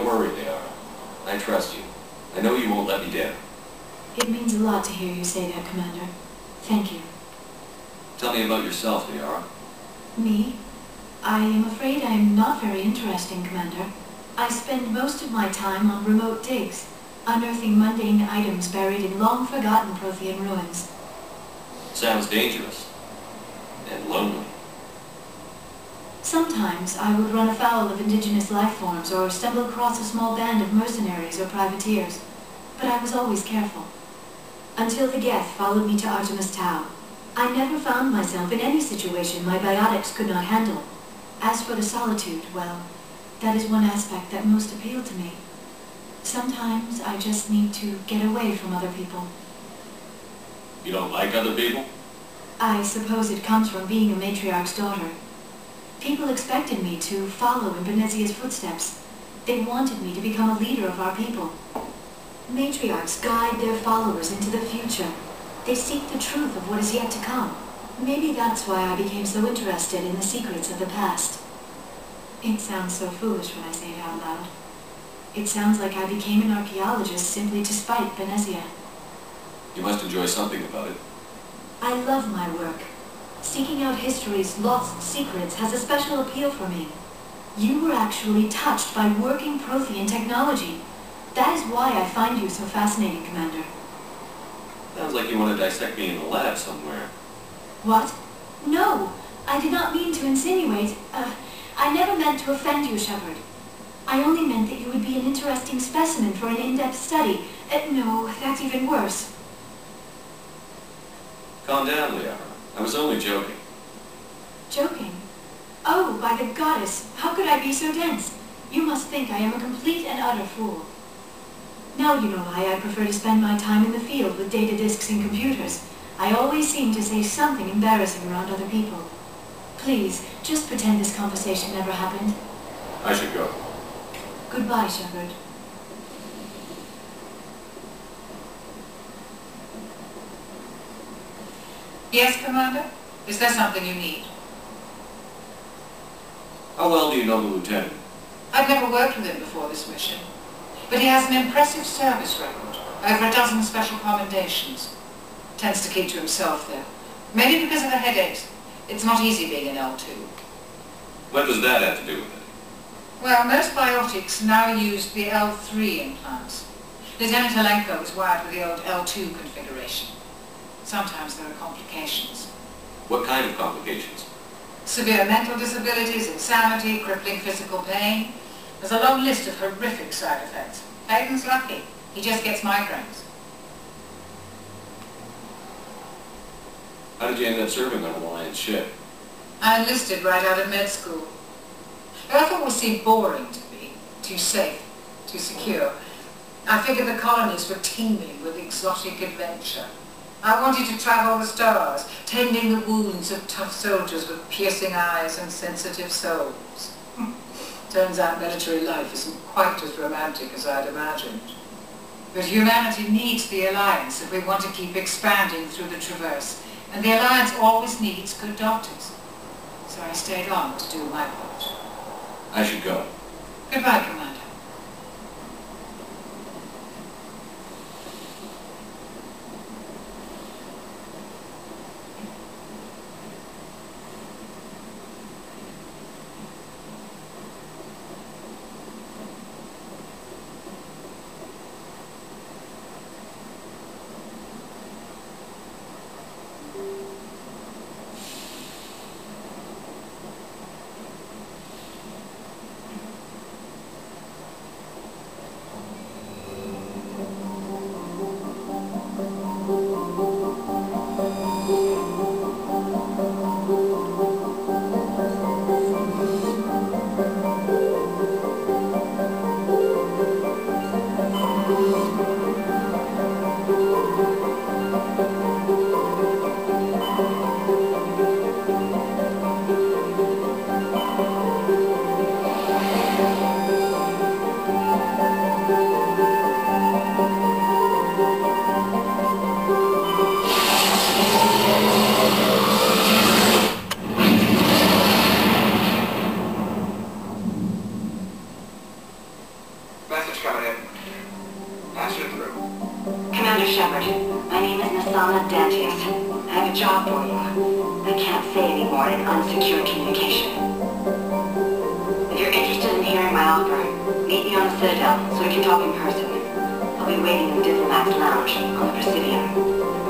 Don't worry, Liara. I trust you. I know you won't let me down. It means a lot to hear you say that, Commander. Thank you. Tell me about yourself, Liara. Me? I am afraid I am not very interesting, Commander. I spend most of my time on remote digs, unearthing mundane items buried in long-forgotten Prothean ruins. Sounds dangerous. And lonely. Sometimes I would run afoul of indigenous life forms or stumble across a small band of mercenaries or privateers, but I was always careful. Until the Geth followed me to Artemis Tau, I never found myself in any situation my biotics could not handle. As for the solitude, well, that is one aspect that most appealed to me. Sometimes I just need to get away from other people. You don't like other people? I suppose it comes from being a matriarch's daughter. People expected me to follow in Benezia's footsteps. They wanted me to become a leader of our people. Matriarchs guide their followers into the future. They seek the truth of what is yet to come. Maybe that's why I became so interested in the secrets of the past. It sounds so foolish when I say it out loud. It sounds like I became an archaeologist simply to spite Benezia. You must enjoy something about it. I love my work. Seeking out history's lost secrets has a special appeal for me. You were actually touched by working Prothean technology. That is why I find you so fascinating, Commander. Sounds like you want to dissect me in the lab somewhere. What? No, I did not mean to insinuate. I never meant to offend you, Shepard. I only meant that you would be an interesting specimen for an in-depth study. No, that's even worse. Calm down, Liara. I was only joking. Joking? Oh, by the goddess, how could I be so dense? You must think I am a complete and utter fool. Now you know why I prefer to spend my time in the field with data disks and computers. I always seem to say something embarrassing around other people. Please, just pretend this conversation never happened. I should go. Goodbye, Shepard. Yes, Commander? Is there something you need? How well do you know the Lieutenant? I've never worked with him before this mission, but he has an impressive service record, over a dozen special commendations. Tends to keep to himself, though. Maybe because of the headaches. It's not easy being an L2. What does that have to do with it? Well, most biotics now use the L3 implants. Lieutenant Alenko was wired with the old L2 configuration. Sometimes there are complications. What kind of complications? Severe mental disabilities, insanity, crippling physical pain. There's a long list of horrific side effects. Hayden's lucky. He just gets migraines. How did you end up serving on an Alliance ship? I enlisted right out of med school. Earth always seemed boring to me. Too safe, too secure. I figured the colonies were teeming with exotic adventure. I wanted to travel the stars, tending the wounds of tough soldiers with piercing eyes and sensitive souls. Turns out military life isn't quite as romantic as I'd imagined. But humanity needs the Alliance if we want to keep expanding through the Traverse, and the Alliance always needs good doctors. So I stayed on to do my part. I should go. Goodbye, Commander. a job for you. I can't say anymore in unsecured communication. If you're interested in hearing my offer, meet me on the Citadel so we can talk in person. I'll be waiting in the Diplomat's Lounge on the Presidium.